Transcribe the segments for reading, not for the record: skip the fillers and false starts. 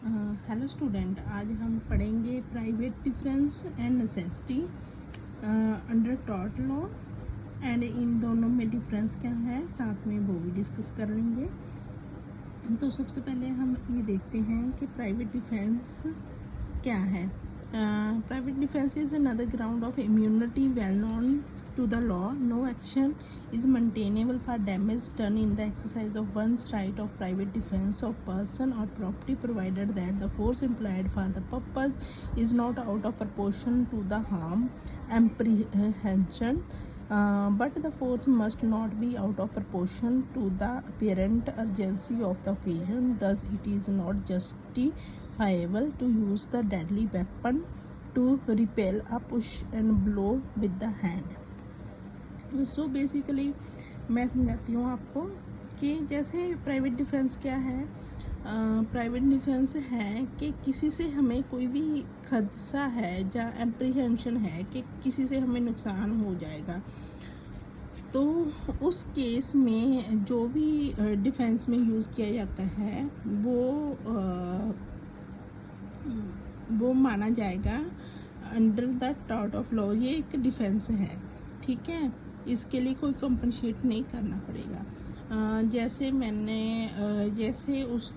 Hello student, आज हम पढ़ेंगे private difference and necessity under taught law. And in दोनों में डिफरेंस क्या है, साथ में वो भी डिस्कस कर लेंगे। तो सबसे पहले हम ये देखते हैं कि प्राइवेट डिफेंस क्या है। Private defence is another ground of immunity well known to the law. No action is maintainable for damage done in the exercise of one's right of private defense of person or property, provided that the force employed for the purpose is not out of proportion to the harm apprehension. But the force must not be out of proportion to the apparent urgency of the occasion. Thus, it is not justifiable to use the deadly weapon to repel a push and blow with the hand. So basically मैं समझाती हूँ आपको कि जैसे private defence क्या है। Private defence है कि किसी से हमें कोई भी खदशा है या एप्रीहेंशन है कि किसी से हमें नुकसान हो जाएगा, तो उस केस में जो भी डिफेंस में यूज़ किया जाता है वो माना जाएगा under the tort of law. ये एक डिफेंस है, ठीक है। इसके लिए कोई कंपनसेट नहीं करना पड़ेगा। जैसे उस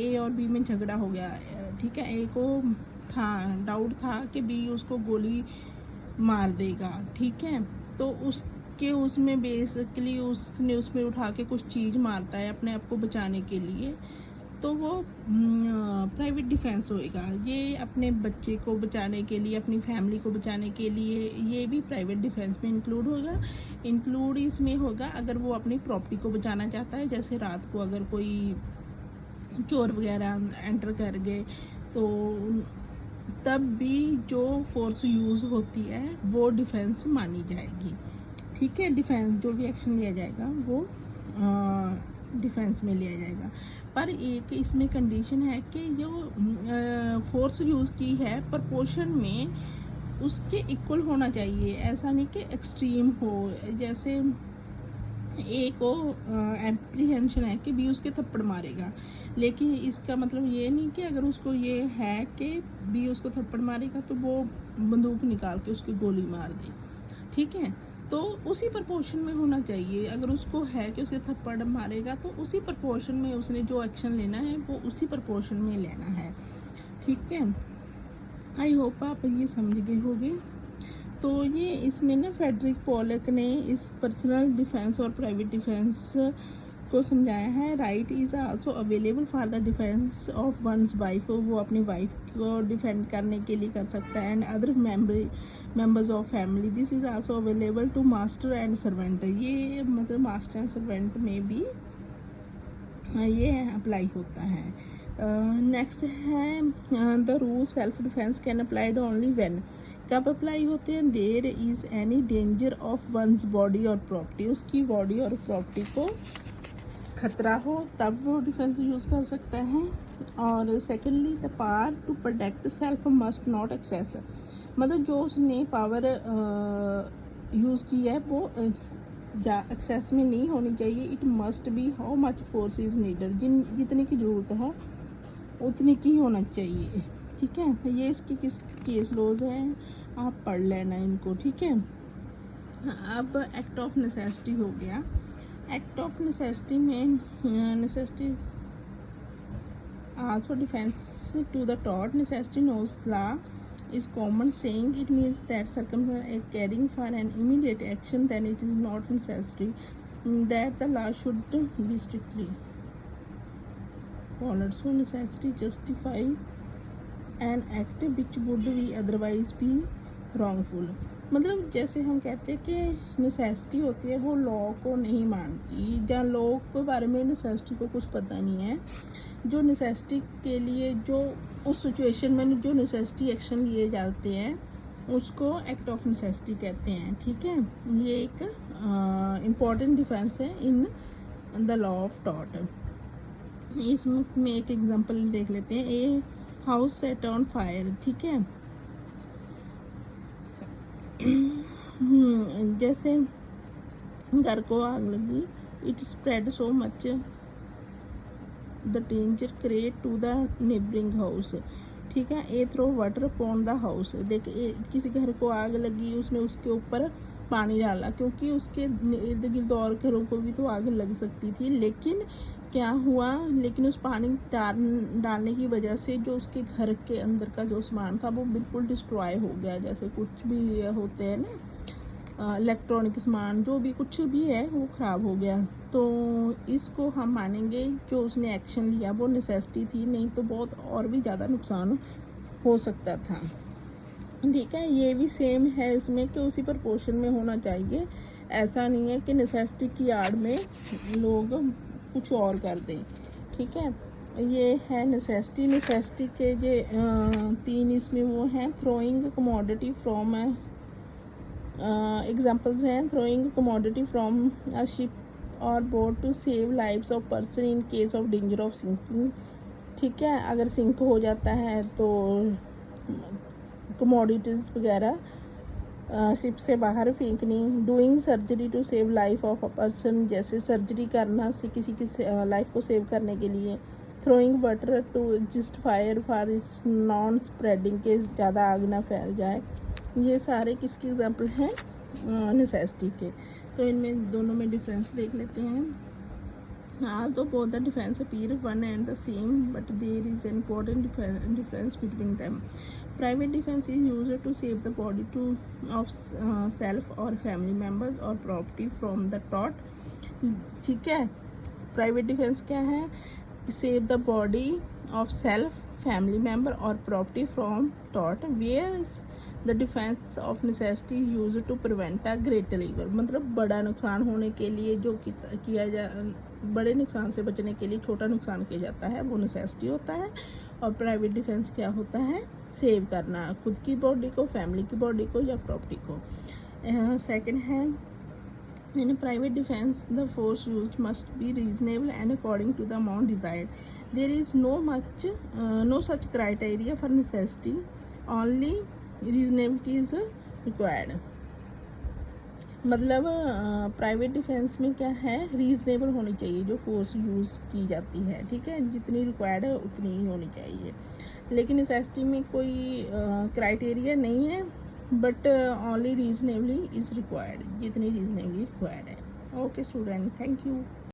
ए और बी में झगड़ा हो गया, ठीक है। ए को डाउट था कि बी उसको गोली मार देगा, ठीक है। तो उसमें बेसिकली उसने उसमें उठा के कुछ चीज़ मारता है अपने आप को बचाने के लिए, तो वो प्राइवेट डिफेंस होएगा। ये अपने बच्चे को बचाने के लिए, अपनी फैमिली को बचाने के लिए, ये भी प्राइवेट डिफेंस में इंक्लूड इसमें होगा अगर वो अपनी प्रॉपर्टी को बचाना चाहता है। जैसे रात को अगर कोई चोर वगैरह एंटर कर गए, तो तब भी जो फोर्स यूज़ होती है वो डिफेंस मानी जाएगी, ठीक है। डिफेंस जो भी एक्शन लिया जाएगा वो डिफेंस में लिया जाएगा। पर एक इसमें कंडीशन है कि जो फोर्स यूज़ की है प्रपोर्शन में उसके इक्वल होना चाहिए। ऐसा नहीं कि एक्सट्रीम हो। जैसे ए को एप्रीहेंशन है कि बी उसके थप्पड़ मारेगा, लेकिन इसका मतलब ये नहीं कि अगर उसको ये है कि बी उसको थप्पड़ मारेगा तो वो बंदूक निकाल के उसकी गोली मार दे, ठीक है। तो उसी प्रपोर्शन में होना चाहिए। अगर उसको है कि उसे थप्पड़ मारेगा तो उसी प्रपोर्शन में उसने जो एक्शन लेना है वो उसी प्रपोर्शन में लेना है, ठीक है। आई होप आप ये समझ गए होंगे। तो ये इसमें ना फ्रेडरिक पोलक ने इस पर्सनल डिफेंस और प्राइवेट डिफेंस को समझाया है। Right is also available for the defence of one's wife. वो अपनी वाइफ को डिफेंड करने के लिए कर सकता है। And other members of family. This is also available to master and servant. ये मतलब मास्टर एंड सर्वेंट में भी ये अप्लाई होता है। नेक्स्ट है the rule self defence can applied only when. कब अप्लाई होते हैं? There is any danger of one's body और प्रॉपर्टी। उसकी बॉडी और प्रॉपर्टी को खतरा हो तब वो डिफेंस यूज़ कर सकता है। और secondly the power to protect self must not excess. मतलब जो उसने पावर यूज़ की है वो एक्सेस में नहीं होनी चाहिए। It must be how much force is needed. जितनी की ज़रूरत है उतनी की होना चाहिए, ठीक है। ये इसकी किस केस लॉज हैं, आप पढ़ लेना इनको, ठीक है। अब एक्ट ऑफ नेसेसिटी हो गया। एक्ट ऑफ नेसेसिटी में necessity also defence to the tort. Necessity knows law is common saying. It means that circumstances are caring for an immediate action, then it is not necessary that the law should be strictly followed. So necessity justify an act which would be otherwise be wrongful. मतलब जैसे हम कहते हैं कि necessity होती है वो law को नहीं मानती, या लॉ के बारे में नेसेसिटी को कुछ पता नहीं है। जो नेसेसिटी के लिए जो उस सिचुएशन में जो नेसेसिटी एक्शन लिए जाते हैं उसको एक्ट ऑफ नेसेसिटी कहते हैं, ठीक है। ये एक इम्पॉर्टेंट डिफेंस है in the law of tort. इसमें एक एग्जांपल देख लेते हैं। A house set on fire, ठीक है। जैसे घर को आग लगी। It spread so much the danger create to the neighbouring house, ठीक है। A throw water upon the house, देख किसी घर को आग लगी, उसने उसके ऊपर पानी डाला, क्योंकि उसके इर्द गिर्द और घरों को भी तो आग लग सकती थी, लेकिन क्या हुआ, लेकिन उस पानी डालने की वजह से जो उसके घर के अंदर का जो सामान था वो बिल्कुल डिस्ट्रॉय हो गया। जैसे कुछ भी होते हैं ना इलेक्ट्रॉनिक सामान, जो भी कुछ भी है वो ख़राब हो गया। तो इसको हम मानेंगे जो उसने एक्शन लिया वो नेसेसिटी थी, नहीं तो बहुत और भी ज़्यादा नुकसान हो सकता था, ठीक है। ये भी सेम है इसमें कि उसी प्रोपोर्शन में होना चाहिए, ऐसा नहीं है कि नेसेसिटी की आड़ में लोग कुछ और कर दें, ठीक है। ये है नेसेसिटी के ये 3 इसमें वो हैं, थ्रोइंग कमोडिटी फ्रॉम एग्जांपल्स हैं, throwing commodity from a ship और boat to save lives of person in case of danger of sinking, ठीक है। अगर सिंक हो जाता है तो कमोडिटीज़ वगैरह शिप से बाहर फेंकनी। Doing surgery to save life of a person, जैसे सर्जरी करना से किसी की लाइफ को सेव करने के लिए। Throwing water to exist fire for its non spreading, के ज़्यादा आग ना फैल जाए। ये सारे किसके एग्जाम्पल हैं, नेसेसिटी के। तो इनमें दोनों में डिफरेंस देख लेते हैं। हाँ, तो both the defense appear one and the same, but there is an important difference between them. Private defense is used to save the body of self or family members or property from the tort, ठीक है। Private defence क्या है, save the body of self, family member और property from टॉट, where is the defence of necessity use to prevent a greater evil, मतलब बड़ा नुकसान होने के लिए जो किया जा बड़े नुकसान से बचने के लिए छोटा नुकसान किया जाता है वो नेसेसिटी होता है। और प्राइवेट डिफेंस क्या होता है, सेव करना खुद की बॉडी को, फैमिली की बॉडी को या प्रॉपर्टी को। सेकंड है, in private defense the force used must be reasonable and according to the amount desired. There is no such criteria for necessity, only reasonability is required. मतलब private defence में क्या है, reasonable होनी चाहिए जो force use की जाती है, ठीक है। जितनी रिक्वायर्ड है उतनी ही होनी चाहिए, लेकिन नेसेसिटी में कोई क्राइटेरिया नहीं है, but only reasonably is required, जितनी रीजनेबली रिक्वायर्ड है। Okay student, thank you.